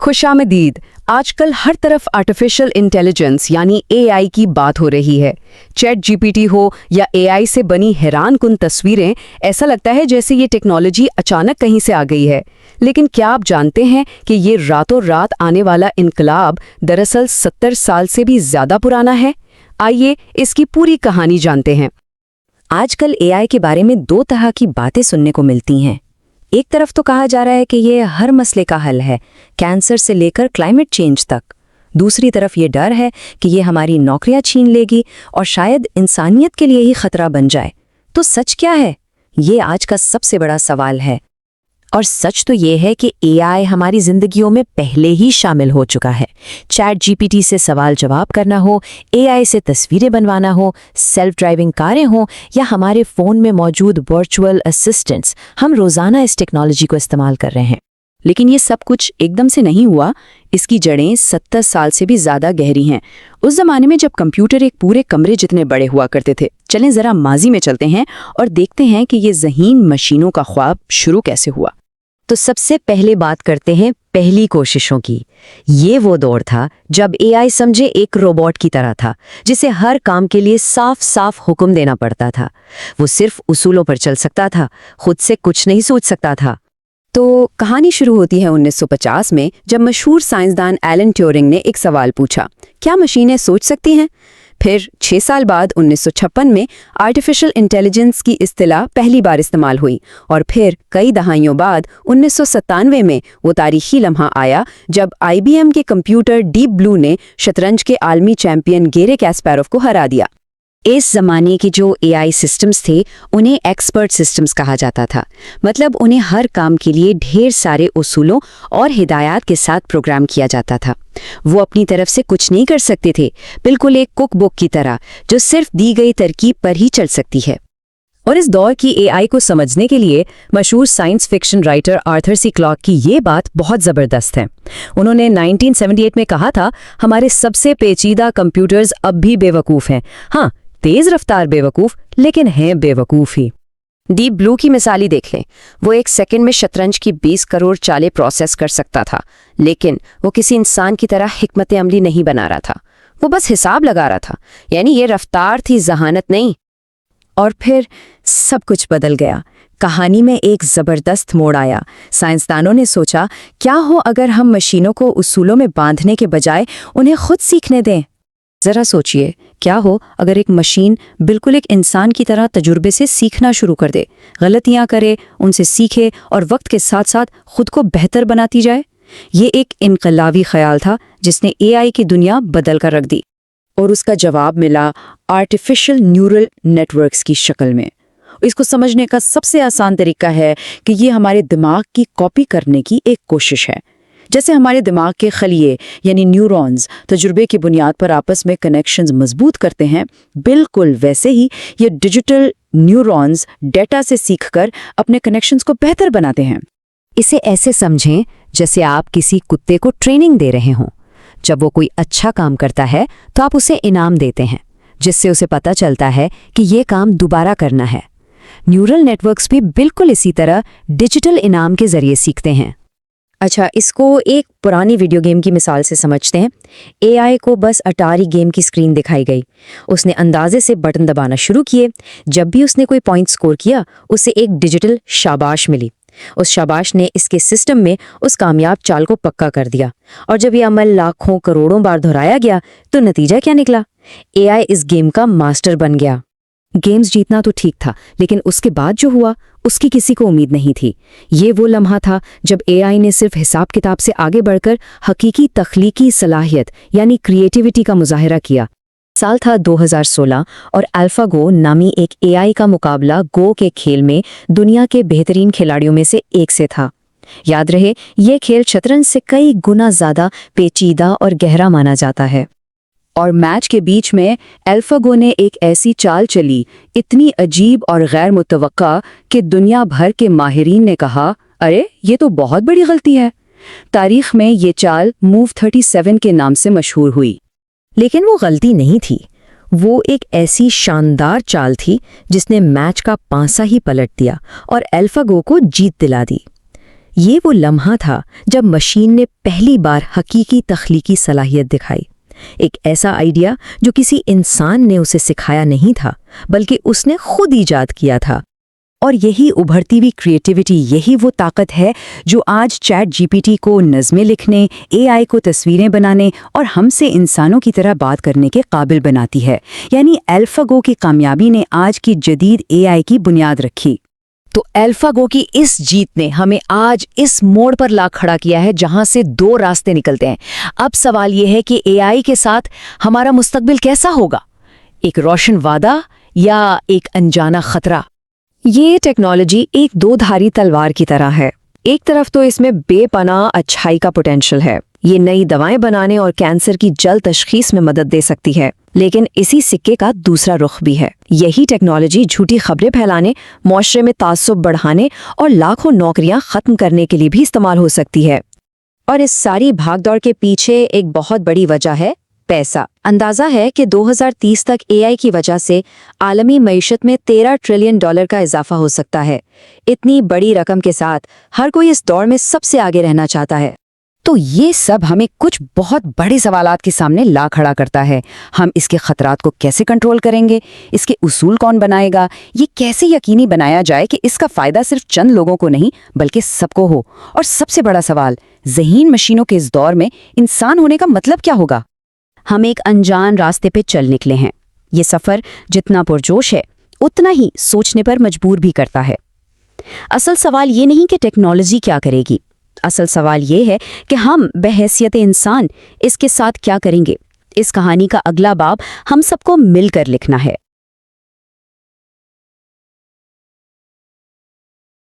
खुशामदीद। आजकल हर तरफ artificial intelligence यानी एआई की बात हो रही है। चैट जीपीटी हो या एआई से बनी हैरानकुन तस्वीरें, ऐसा लगता है जैसे ये टेक्नोलॉजी अचानक कहीं से आ गई है। लेकिन क्या आप जानते हैं कि ये रातों रात आने वाला इनकलाब दरअसल 70 साल से भी ज्यादा पुराना है? आइए इसकी पूरी कहानी जानते हैं। आजकल एआई के बारे में दो तरह की बातें सुनने को मिलती हैं। एक तरफ तो कहा जा रहा है कि ये हर मसले का हल है, कैंसर से लेकर क्लाइमेट चेंज तक। दूसरी तरफ ये डर है कि ये हमारी नौकरियां छीन लेगी और शायद इंसानियत के लिए ही खतरा बन जाए। तो सच क्या है? ये आज का सबसे बड़ा सवाल है। और सच तो ये है कि एआई हमारी जिंदगियों में पहले ही शामिल हो चुका है। चैट जीपीटी से सवाल जवाब करना हो, एआई से तस्वीरें बनवाना हो, सेल्फ ड्राइविंग कारें हो या हमारे फ़ोन में मौजूद वर्चुअल असिस्टेंट्स, हम रोज़ाना इस टेक्नोलॉजी को इस्तेमाल कर रहे हैं। लेकिन ये सब कुछ एकदम से नहीं हुआ। इसकी जड़ें 70 साल से भी ज़्यादा गहरी हैं। उस ज़माने में जब कंप्यूटर एक पूरे कमरे जितने बड़े हुआ करते थे। चलें ज़रा माजी में चलते हैं और देखते हैं कि ये ज़हीन मशीनों का ख्वाब शुरू कैसे हुआ। तो सबसे पहले बात करते हैं पहली कोशिशों की। ये वो दौर था जब एआई समझे एक रोबोट की तरह था, जिसे हर काम के लिए साफ साफ हुक्म देना पड़ता था। वो सिर्फ उसूलों पर चल सकता था, खुद से कुछ नहीं सोच सकता था। तो कहानी शुरू होती है 1950 में, जब मशहूर साइंसदान एलन ट्यूरिंग ने एक सवाल पूछा, क्या मशीनें सोच सकती हैं? फिर 6 साल बाद 1956 में आर्टिफिशियल इंटेलिजेंस की इस्तिलाह पहली बार इस्तेमाल हुई और फिर कई दहाइयों बाद 1997 में वो तारीखी लम्हा आया जब आईबीएम के कंप्यूटर डीप ब्लू ने शतरंज के आलमी चैंपियन गैरी कैस्पारोव को हरा दिया। इस जमाने के जो एआई सिस्टम्स थे उन्हें एक्सपर्ट सिस्टम्स कहा जाता था। मतलब उन्हें हर काम के लिए ढेर सारे उसूलों और हिदायत के साथ प्रोग्राम किया जाता था। वो अपनी तरफ से कुछ नहीं कर सकते थे, बिल्कुल एक कुक बुक की तरह जो सिर्फ दी गई तरकीब पर ही चल सकती है। और इस दौर की एआई को समझने के लिए मशहूर science fiction writer Arthur C Clarke की ये बात बहुत ज़बरदस्त है। उन्होंने 1978 में कहा था, हमारे सबसे पेचीदा कंप्यूटर्स अब भी बेवकूफ़ हैं। हाँ, तेज रफ्तार बेवकूफ़, लेकिन हैं बेवकूफ़ ही। डीप ब्लू की मिसाल ही देख लें। वो एक सेकंड में शतरंज की 20 करोड़ चालें प्रोसेस कर सकता था, लेकिन वो किसी इंसान की तरह हिकमत अमली नहीं बना रहा था। वो बस हिसाब लगा रहा था। यानी ये रफ्तार थी, जहानत नहीं। और फिर सब कुछ बदल गया। कहानी में एक ज़बरदस्त मोड़ आया। साइंसदानों ने सोचा, क्या हो अगर हम मशीनों को उसूलों में बांधने के बजाय उन्हें खुद सीखने दें? ज़रा सोचिए, क्या हो अगर एक मशीन बिल्कुल एक इंसान की तरह तजुर्बे से सीखना शुरू कर दे, गलतियां करे, उनसे सीखे और वक्त के साथ साथ खुद को बेहतर बनाती जाए। ये एक इनकलाबी ख्याल था जिसने एआई की दुनिया बदल कर रख दी। और उसका जवाब मिला आर्टिफिशियल न्यूरल नेटवर्क्स की शक्ल में। इसको समझने का सबसे आसान तरीका है कि ये हमारे दिमाग की कॉपी करने की एक कोशिश है। जैसे हमारे दिमाग के खलिए यानी न्यूरॉन्स तजुर्बे की बुनियाद पर आपस में कनेक्शंस मजबूत करते हैं, बिल्कुल वैसे ही ये डिजिटल न्यूरॉन्स डेटा से सीखकर अपने कनेक्शंस को बेहतर बनाते हैं। इसे ऐसे समझें जैसे आप किसी कुत्ते को ट्रेनिंग दे रहे हों। जब वो कोई अच्छा काम करता है तो आप उसे इनाम देते हैं, जिससे उसे पता चलता है कि ये काम दोबारा करना है। न्यूरल नेटवर्क्स भी बिल्कुल इसी तरह डिजिटल इनाम के जरिए सीखते हैं। अच्छा, इसको एक पुरानी वीडियो गेम की मिसाल से समझते हैं। एआई को बस अटारी गेम की स्क्रीन दिखाई गई। उसने अंदाजे से बटन दबाना शुरू किए। जब भी उसने कोई पॉइंट स्कोर किया, उसे एक डिजिटल शाबाश मिली। उस शाबाश ने इसके सिस्टम में उस कामयाब चाल को पक्का कर दिया। और जब यह अमल लाखों करोड़ों बार दोहराया गया, तो नतीजा क्या निकला? एआई इस गेम का मास्टर बन गया। गेम्स जीतना तो ठीक था, लेकिन उसके बाद जो हुआ उसकी किसी को उम्मीद नहीं थी। ये वो लम्हा था जब एआई ने सिर्फ हिसाब किताब से आगे बढ़कर हकीकी तख्लीकी सलाहियत यानी क्रिएटिविटी का मुजाहिरा किया। साल था 2016 और अल्फागो नामी एक एआई का मुकाबला गो के खेल में दुनिया के बेहतरीन खिलाड़ियों में से एक से था। याद रहे, ये खेल शतरंज से कई गुना ज़्यादा पेचीदा और गहरा माना जाता है। और मैच के बीच में अल्फागो ने एक ऐसी चाल चली, इतनी अजीब और गैर मुतवक्का कि दुनिया भर के माहिरीन ने कहा, अरे ये तो बहुत बड़ी गलती है। तारीख में ये चाल मूव 37 के नाम से मशहूर हुई। लेकिन वो गलती नहीं थी, वो एक ऐसी शानदार चाल थी जिसने मैच का पांसा ही पलट दिया और अल्फागो को जीत दिला दी। ये वो लम्हा था जब मशीन ने पहली बार हकीकी तख्लीकी सलाहियत दिखाई। एक ऐसा आइडिया जो किसी इंसान ने उसे सिखाया नहीं था, बल्कि उसने खुद ईजाद किया था। और यही उभरती हुई क्रिएटिविटी, यही वो ताकत है जो आज चैट जीपीटी को नज़में लिखने, एआई को तस्वीरें बनाने और हमसे इंसानों की तरह बात करने के काबिल बनाती है। यानी अल्फागो की कामयाबी ने आज की जदीद एआई की बुनियाद रखी। तो अल्फागो की इस जीत ने हमें आज इस मोड़ पर ला खड़ा किया है जहां से दो रास्ते निकलते हैं। अब सवाल यह है कि एआई के साथ हमारा मुस्तकबिल कैसा होगा? एक रोशन वादा या एक अनजाना खतरा? ये टेक्नोलॉजी एक दो-धारी तलवार की तरह है। एक तरफ तो इसमें बेपनाह अच्छाई का पोटेंशियल है। ये नई दवाएं बनाने और कैंसर की जल्द तशखीस में मदद दे सकती है। लेकिन इसी सिक्के का दूसरा रुख भी है। यही टेक्नोलॉजी झूठी खबरें फैलाने, मुआशरे में तासुब बढ़ाने और लाखों नौकरियां खत्म करने के लिए भी इस्तेमाल हो सकती है। और इस सारी भागदौड़ के पीछे एक बहुत बड़ी वजह है पैसा। अंदाजा है कि 2030 तक एआई की वजह से आलमी मईशत में $13 ट्रिलियन का इजाफा हो सकता है। इतनी बड़ी रकम के साथ हर कोई इस दौड़ में सबसे आगे रहना चाहता है। तो ये सब हमें कुछ बहुत बड़े सवालात के सामने ला खड़ा करता है। हम इसके खतरात को कैसे कंट्रोल करेंगे? इसके उसूल कौन बनाएगा? ये कैसे यकीनी बनाया जाए कि इसका फायदा सिर्फ चंद लोगों को नहीं बल्कि सबको हो? और सबसे बड़ा सवाल, ज़हीन मशीनों के इस दौर में इंसान होने का मतलब क्या होगा? हम एक अनजान रास्ते पे चल निकले हैं। ये सफ़र जितना पुरजोश है उतना ही सोचने पर मजबूर भी करता है। असल सवाल ये नहीं कि टेक्नोलॉजी क्या करेगी, असल सवाल ये है कि हम बहैसियत इंसान इसके साथ क्या करेंगे। इस कहानी का अगला बाब हम सबको मिलकर लिखना है।